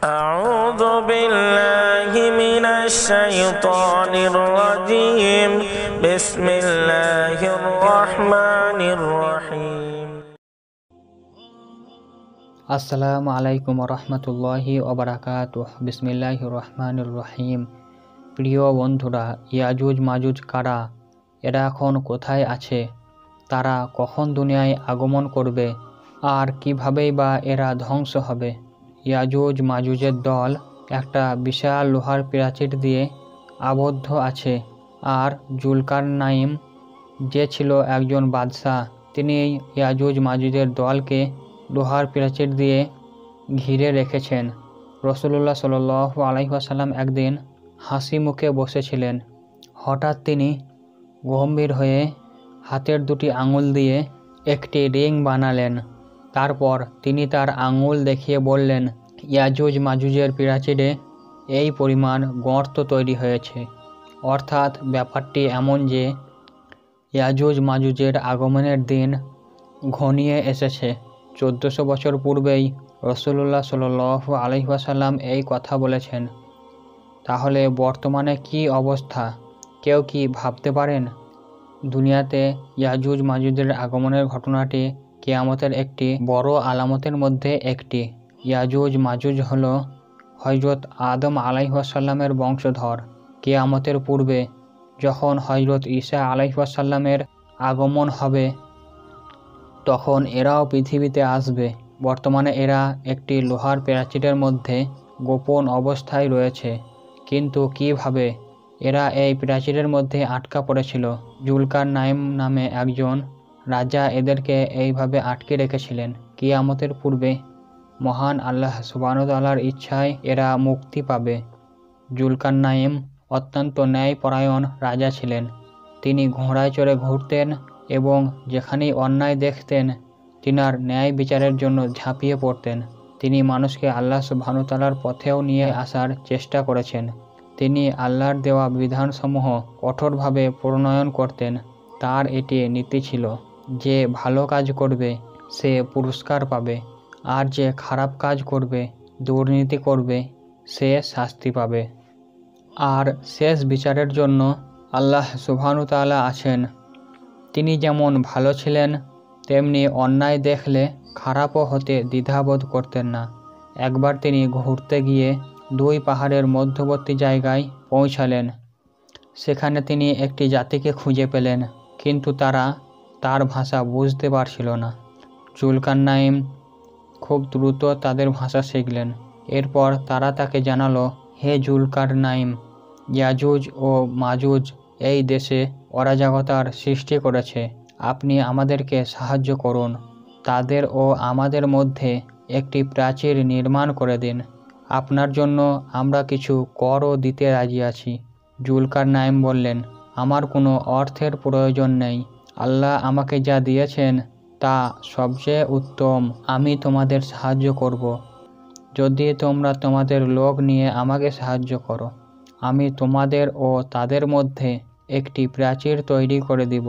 أعوذ بالله من الشيطان الرجيم بسم الله الرحمن الرحيم আসসালামু আলাইকুম রহমতুল্লাহি ওবারাকাতুহ। বিসমিল্লাহির রহমানির রহিম। প্রিয় বন্ধুরা, ইয়াজুজ মাজুজ কারা? এরা এখন কোথায় আছে? তারা কখন দুনিয়ায় আগমন করবে? আর কিভাবেই বা এরা ধ্বংস হবে? ইয়াজুজ মাজুজের দল একটা বিশাল লোহার প্রাচীর দিয়ে আবদ্ধ আছে, আর জুলকারনাইন যে ছিল একজন বাদশাহ, তিনি ইয়াজুজ মাজুজের দলকে লোহার প্রাচীর দিয়ে ঘিরে রেখেছেন। রাসূলুল্লাহ সাল্লাল্লাহু আলাইহি ওয়াসাল্লাম একদিন হাসি মুখে বসেছিলেন। হঠাৎ তিনি গম্ভীর হয়ে হাতের দুটি আঙুল দিয়ে একটি রিং বানালেন। তারপর তিনি তার আঙুল দেখিয়ে বললেন, ইয়াজুজ মাজুজের প্রাচীরে এই পরিমাণ গর্ত তৈরি হয়েছে। অর্থাৎ ব্যাপারটি এমন যে ইয়াজুজ মাজুজের আগমনের দিন ঘনিয়ে এসেছে। 1400 বছর পূর্বেই রাসূলুল্লাহ সাল্লাল্লাহু আলাইহি ওয়াসাল্লাম এই কথা বলেছেন। তাহলে বর্তমানে কি অবস্থা, কেউ কি ভাবতে পারেন? দুনিয়াতে ইয়াজুজ মাজুজের আগমনের ঘটনাটি কিয়ামতের একটি বড় আলামতের মধ্যে একটি। ইয়াজুজ মাজুজ হলো হযরত আদম আলাইহিস সালামের বংশধর। কিয়ামতের পূর্বে যখন হযরত ঈসা আলাইহিস সালামের আগমন হবে, তখন এরাও পৃথিবীতে আসবে। বর্তমানে এরা একটি লোহার প্রাচীরের মধ্যে গোপন অবস্থায় রয়েছে। কিন্তু কিভাবে এরা এই প্রাচীরের মধ্যে আটকা পড়েছিল? জুলকারনাইন নামে একজন রাজা এদেরকে এইভাবে আটকে রেখেছিলেন। কিয়ামতের পূর্বে মহান আল্লাহ সুবহানাহু ওয়া তাআলার ইচ্ছায় এরা মুক্তি পাবে। জুলকারনাইন অত্যন্ত ন্যায়পরায়ণ রাজা ছিলেন। তিনি ঘোড়ায় চড়ে ঘুরতেন এবং যেখানেই অন্যায় দেখতেন তিনার ন্যায় বিচারের জন্য ঝাঁপিয়ে পড়তেন। তিনি মানুষকে আল্লাহ সুবহানাহু ওয়া তাআলার পথেও নিয়ে আসার চেষ্টা করেছেন। তিনি আল্লাহর দেওয়া বিধানসমূহ কঠোরভাবে প্রণয়ন করতেন। তার এটি নীতি ছিল যে ভালো কাজ করবে সে পুরস্কার পাবে, আর যে খারাপ কাজ করবে, দুর্নীতি করবে, সে শাস্তি পাবে। আর শেষ বিচারের জন্য আল্লাহ সুবহানাহু ওয়া তাআলা আছেন। তিনি যেমন ভালো ছিলেন, তেমনি অন্যায় দেখলে খারাপও হতে দ্বিধাবোধ করতেন না। একবার তিনি ঘুরতে গিয়ে দুই পাহাড়ের মধ্যবর্তী জায়গায় পৌঁছালেন। সেখানে তিনি একটি জাতিকে খুঁজে পেলেন, কিন্তু তারা তার ভাষা বুঝতে পারছিল না। জুলকারনাইন খুব দ্রুত তাদের ভাষা শিখলেন। এরপর তারা তাকে জানালো, হে জুলকারনাইন, ইয়াজুজ ও মাজুজ এই দেশে অরাজকতার সৃষ্টি করেছে। আপনি আমাদেরকে সাহায্য করুন। তাদের ও আমাদের মধ্যে একটি প্রাচীর নির্মাণ করে দিন। আপনার জন্য আমরা কিছু করও দিতে রাজি আছি। জুলকারনাইন বললেন, আমার কোনো অর্থের প্রয়োজন নেই। আল্লাহ আমাকে যা দিয়েছেন তা সবচেয়ে উত্তম। আমি তোমাদের সাহায্য করব যদি তোমরা তোমাদের লোক নিয়ে আমাকে সাহায্য করো। আমি তোমাদের ও তাদের মধ্যে একটি প্রাচীর তৈরি করে দিব।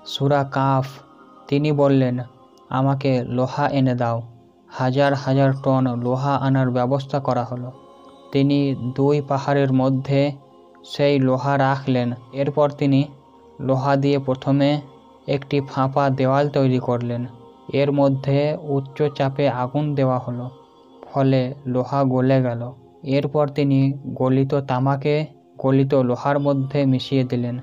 সূরা কাফ। তিনি বললেন, আমাকে লোহা এনে দাও। হাজার হাজার টন লোহা আনার ব্যবস্থা করা হলো। তিনি দুই পাহাড়ের মধ্যে সেই লোহা রাখলেন। এরপর তিনি লোহা দিয়ে প্রথমে একটি ফাঁপা দেওয়াল তৈরি করলেন। এর মধ্যে উচ্চ চাপে আগুন দেওয়া হলো, ফলে লোহা গলে গেল। এরপর তিনি গলিত তামাকে গলিত লোহার মধ্যে মিশিয়ে দিলেন।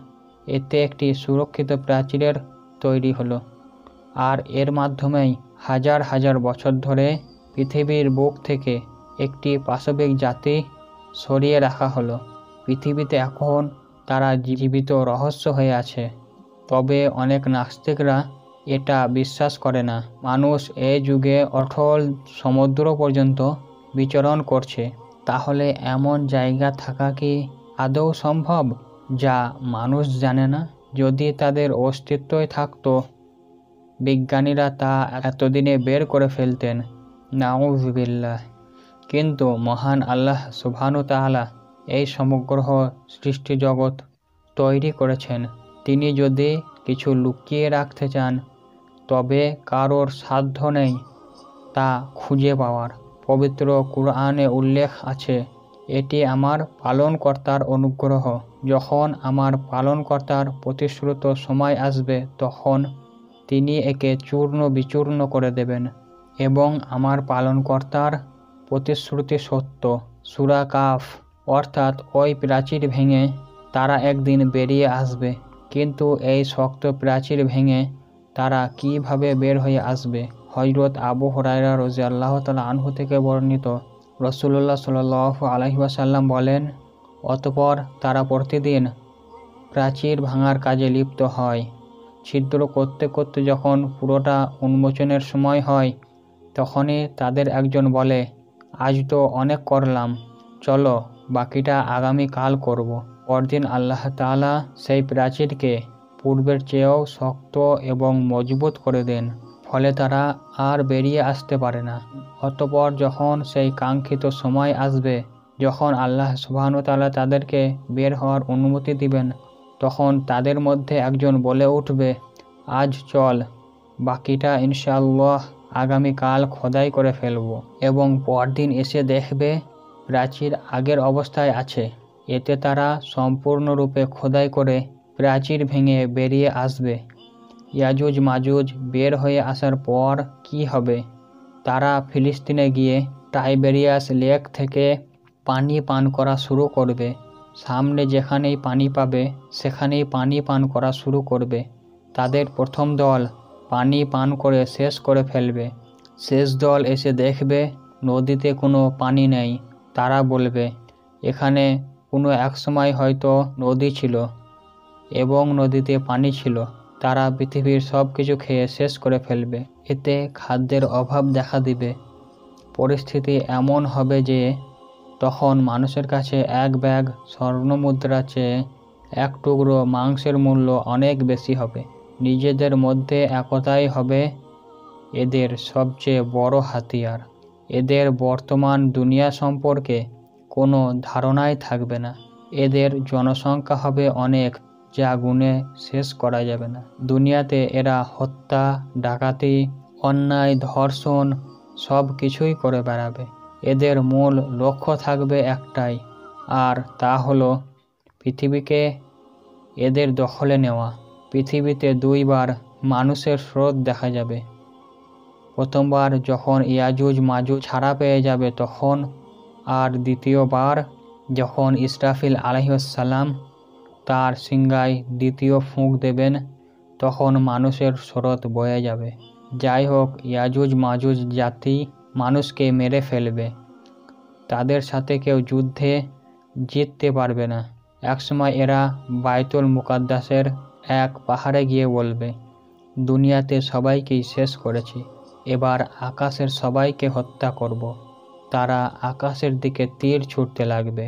এতে একটি সুরক্ষিত প্রাচীরের তৈরি হলো। আর এর মাধ্যমেই হাজার হাজার বছর ধরে পৃথিবীর বুক থেকে একটি পাশবিক জাতি সরিয়ে রাখা হলো। পৃথিবীতে এখন তারা জীবিত রহস্য হয়ে আছে। তবে অনেক নাস্তিকরা এটা বিশ্বাস করে না। মানুষ এই যুগে অটল সমুদ্র পর্যন্ত বিচরণ করছে। তাহলে এমন জায়গা থাকা কি আদৌ সম্ভব যা মানুষ জানে না? যদি তাদের অস্তিত্বই থাকতো, বিজ্ঞানীরা তা এতদিনে বের করে ফেলতেন। নাউযুবিল্লাহ। কিন্তু মহান আল্লাহ সুবহানাহু ওয়া তাআলা এই সমগ্র সৃষ্টি জগৎ তৈরি করেছেন। তিনি যদি কিছু লুকিয়ে রাখতে চান, তবে কারোর সাধ্য নেই তা খুঁজে পাওয়ার। পবিত্র কুরআনে উল্লেখ আছে, এটি আমার পালনকর্তার অনুগ্রহ। যখন আমার পালনকর্তার প্রতিশ্রুত সময় আসবে তখন তিনি একে চূর্ণ বিচূর্ণ করে দেবেন এবং আমার পালনকর্তার প্রতিশ্রুতি সত্য। সূরা কাফ। অর্থাৎ ওই প্রাচীর ভেঙে তারা একদিন বেরিয়ে আসবে, কিন্তু এই শক্ত প্রাচীর ভেঙে তারা কিভাবে বের হয়ে আসবে? হযরত আবু হুরায়রা রাদিয়াল্লাহু তাআলা আনহু থেকে বর্ণিত, রাসূলুল্লাহ সাল্লাল্লাহু আলাইহি ওয়াসাল্লাম বলেন, অতঃপর তারা প্রতিদিন প্রাচীর ভাঙার কাজে লিপ্ত হয়। ছিদ্র করতে করতে যখন পুরোটা উন্মোচনের সময় হয়, তখনই তাদের একজন বলে, আজ তো অনেক করলাম, চলো বাকিটা আগামীকাল করব। পরদিন আল্লাহ তাআলা সেই প্রাচীরকে পূর্বের চেয়েও শক্ত এবং মজবুত করে দেন, ফলে তারা আর বেরিয়ে আসতে পারে না। অতঃপর যখন সেই কাঙ্ক্ষিত সময় আসবে, যখন আল্লাহ সুবহানাহু ওয়া তাআলা তাদেরকে বের হওয়ার অনুমতি দিবেন, তখন তাদের মধ্যে একজন বলে উঠবে, আজ চল, বাকিটা ইনশাআল্লাহ আগামীকাল খোদাই করে ফেলব। এবং পরদিন এসে দেখবে প্রাচীর আগের অবস্থায় আছে। এতে তারা সম্পূর্ণরূপে খোদাই করে প্রাচীর ভেঙে বেরিয়ে আসবে। ইয়াজুজ মাজুজ বের হয়ে আসার পর কি হবে? তারা ফিলিস্তিনে গিয়ে টাইবেরিয়াস লেক থেকে পানি পান করা শুরু করবে। সামনে যেখানেই পানি পাবে সেখানেই পানি পান করা শুরু করবে। তাদের প্রথম দল পানি পান করে শেষ করে ফেলবে। শেষ দল এসে দেখবে নদীতে কোনো পানি নেই। তারা বলবে, এখানে কোনো একসময় হয়তো নদী ছিল এবং নদীতে পানি ছিল। তারা পৃথিবীর সব কিছু খেয়ে শেষ করে ফেলবে। এতে খাদ্যের অভাব দেখা দিবে। পরিস্থিতি এমন হবে যে তখন মানুষের কাছে এক ব্যাগ স্বর্ণমুদ্রা চেয়ে এক টুকরো মাংসের মূল্য অনেক বেশি হবে। নিজেদের মধ্যে একতাই হবে এদের সবচেয়ে বড় হাতিয়ার। এদের বর্তমান দুনিয়া সম্পর্কে কোনো ধারণাই থাকবে না। এদের জনসংখ্যা হবে অনেক, যা গুণে শেষ করা যাবে না। দুনিয়াতে এরা হত্যা, ডাকাতি, অন্যায়, ধর্ষণ সব কিছুই করে বেড়াবে। এদের মূল লক্ষ্য থাকবে একটাই, আর তা হলো পৃথিবীকে এদের দখলে নেওয়া। পৃথিবীতে দুইবার মানুষের স্রোত দেখা যাবে। প্রথমবার যখন ইয়াজুজ মাজুজ ছাড়া পেয়ে যাবে তখন, আর দ্বিতীয়বার যখন ইসরাফিল আলাইহিস সালাম তার সিংহায় দ্বিতীয় ফুঁক দেবেন, তখন মানুষের স্রোত বয়ে যাবে। যাই হোক, ইয়াজুজ মাজুজ জাতি মানুষকে মেরে ফেলবে। তাদের সাথে কেউ যুদ্ধে জিততে পারবে না। একসময় এরা বাইতুল মুকাদ্দাসের এক পাহাড়ে গিয়ে বলবে, দুনিয়াতে সবাইকেই শেষ করেছি, এবার আকাশের সবাইকে হত্যা করব। তারা আকাশের দিকে তীর ছুটতে লাগবে,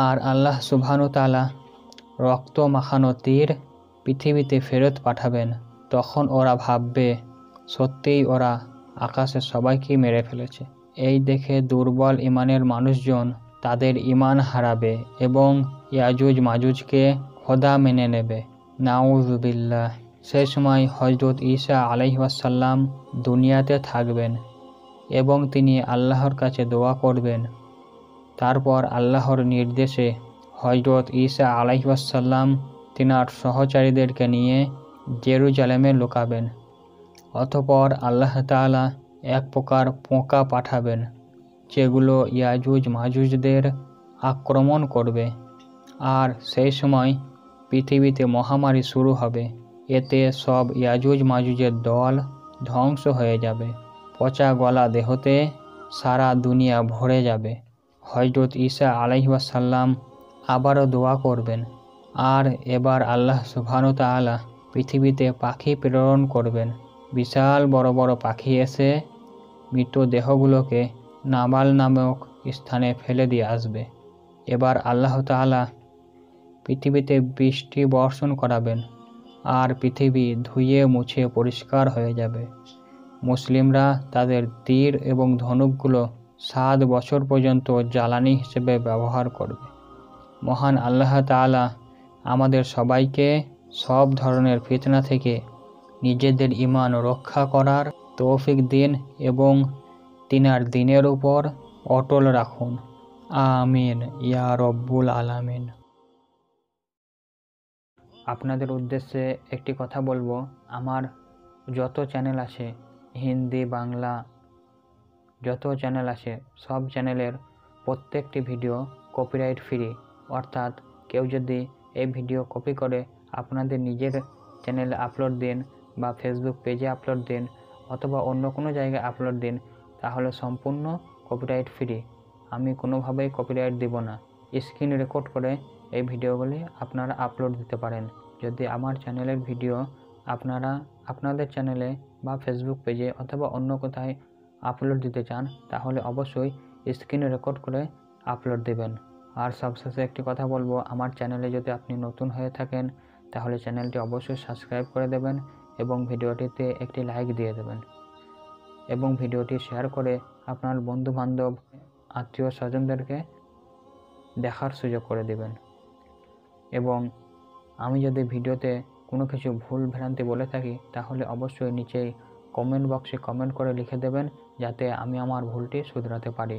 আর আল্লাহ সুবহানাহু ওয়া তাআলা রক্ত মাখানো তীর পৃথিবীতে ফেরত পাঠাবেন। তখন ওরা ভাববে সত্যিই ওরা আকাশের সবাইকেই মেরে ফেলেছে। এই দেখে দুর্বল ঈমানের মানুষজন তাদের ঈমান হারাবে এবং ইয়াজুজ মাজুজকে খোদা মেনে নেবে। নাউযুবিল্লাহ। সেই সময় হযরত ঈসা আলাইহিস সালাম দুনিয়াতে থাকবেন এবং তিনি আল্লাহর কাছে দোয়া করবেন। তারপর আল্লাহর নির্দেশে হযরত ঈসা আলাইহিস সালাম তিনার সহচারীদেরকে নিয়ে জেরুজালেমে লুকাবেন। অতঃপর আল্লাহ তাআলা এক প্রকার পোকা পাঠাবেন, যেগুলো ইয়াজুজ মাজুজদের আক্রমণ করবে। আর সেই সময় পৃথিবীতে মহামারী শুরু হবে। এতে সব ইয়াজুজ মাজুজের দল ধ্বংস হয়ে যাবে। পচা গলা দেহতে সারা দুনিয়া ভরে যাবে। হযরত ঈসা আলাইহিস সালাম আবারও দোয়া করবেন, আর এবার আল্লাহ সুবহানাহু ওয়া তাআলা পৃথিবীতে পাখি প্রেরণ করবেন। বিশাল বড় বড় পাখি এসে মৃত দেহগুলোকে নাবাল নামক স্থানে ফেলে দিয়ে আসবে। এবার আল্লাহ তাআলা পৃথিবীতে বৃষ্টি বর্ষণ করাবেন, আর পৃথিবী ধুয়ে মুছে পরিষ্কার হয়ে যাবে। মুসলিমরা তাদের তীর এবং ধনুকগুলো 7 বছর পর্যন্ত জ্বালানি হিসেবে ব্যবহার করবে। মহান আল্লাহ তাআলা আমাদের সবাইকে সব ধরনের ফিতনা থেকে নিজেদের ঈমান রক্ষা করার তৌফিক দিন এবং তিনার দিনের উপর অটল রাখুন। আমিন ইয়া রব্বুল আলামিন। আপনাদের উদ্দেশ্যে একটি কথা বলবো, আমার যত চ্যানেল আছে, হিন্দি বাংলা যত চ্যানেল আছে, সব চ্যানেলের প্রত্যেকটি ভিডিও কপিরাইট ফ্রি। অর্থাৎ কেউ যদি এই ভিডিও কপি করে আপনাদের নিজের চ্যানেলে আপলোড দিন বা ফেসবুক পেজে আপলোড দিন অথবা অন্য কোনো জায়গায় আপলোড দিন, তাহলে সম্পূর্ণ কপিরাইট ফ্রি। আমি কোনোভাবেই কপিরাইট দিব না। স্ক্রিন রেকর্ড করে এই ভিডিওগুলি আপনারা আপলোড দিতে পারেন। যদি আমার চ্যানেলের ভিডিও আপনারা আপনাদের চ্যানেলে বা ফেসবুক পেজে অথবা অন্য কোথায় আপলোড দিতে চান, তাহলে অবশ্যই স্ক্রিন রেকর্ড করে আপলোড দেবেন। আর সবশেষে একটি কথা বলবো, আমার চ্যানেলে যদি আপনি নতুন হয়ে থাকেন তাহলে চ্যানেলটি অবশ্যই সাবস্ক্রাইব করে দেবেন এবং ভিডিওটিতে একটি লাইক দিয়ে দেবেন এবং ভিডিওটি শেয়ার করে আপনার বন্ধুবান্ধব আত্মীয় স্বজনদেরকে দেখার সুযোগ করে দেবেন। এবং আমি যদি ভিডিওতে কোনো কিছু ভুল ভ্রান্তি বলে থাকি তাহলে অবশ্যই নিচেই কমেন্ট বক্সে কমেন্ট করে লিখে দেবেন, যাতে আমি আমার ভুলটি শুধরাতে পারি।